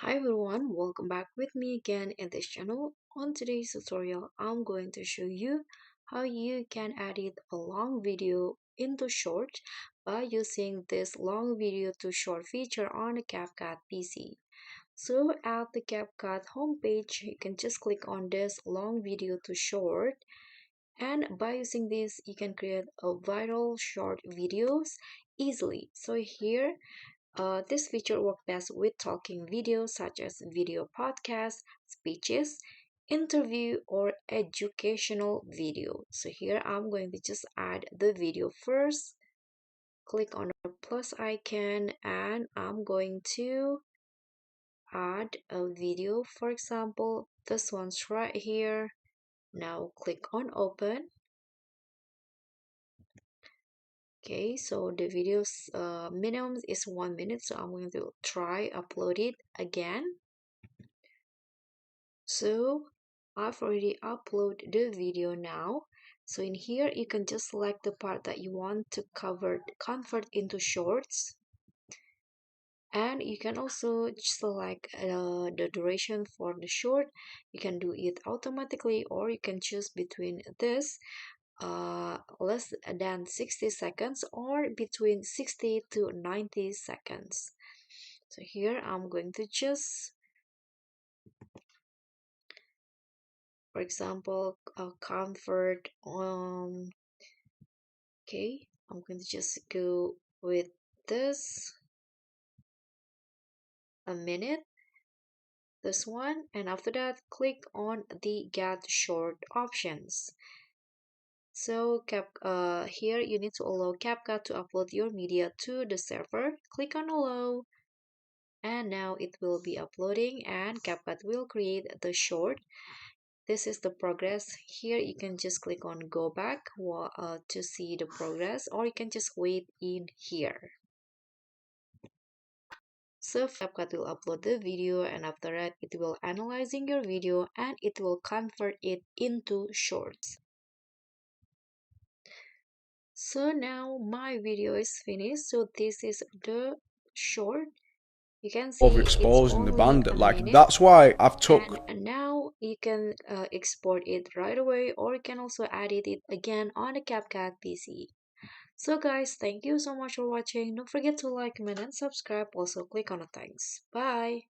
Hi everyone, welcome back with me again in this channel. On today's tutorial, I'm going to show you how you can edit a long video into short by using this long video to short feature on a CapCut PC. So at the CapCut homepage, you can just click on this long video to short, and by using this you can create a viral short videos easily. So here this feature works best with talking videos such as video podcasts, speeches, interview, or educational video. So here I'm going to just add the video first. Click on the plus icon and I'm going to add a video. For example, this one's right here. Now click on open. Okay, so the video's minimum is 1 minute, so I'm going to try upload it again. So I've already uploaded the video now. So in here you can just select the part that you want to convert into shorts, and you can also select the duration for the short. You can do it automatically or you can choose between this less than 60 seconds or between 60 to 90 seconds. So here I'm going to choose, for example, comfort. Okay, I'm going to just go with this a minute, this one, and after that click on the get short options. So here you need to allow CapCut to upload your media to the server. Click on allow, and now it will be uploading and CapCut will create the short. This is the progress. Here you can just click on go back to see the progress, or you can just wait in here. So CapCut will upload the video, and after that it will analyzing your video and it will convert it into shorts. So now my video is finished. So this is the short. You can see it's Overexposing the only bandit. a Like minute. that's why I've took And now you can export it right away, or you can also edit it again on the CapCut PC. So guys, thank you so much for watching. Don't forget to like, comment, and subscribe. Also click on the thanks. Bye.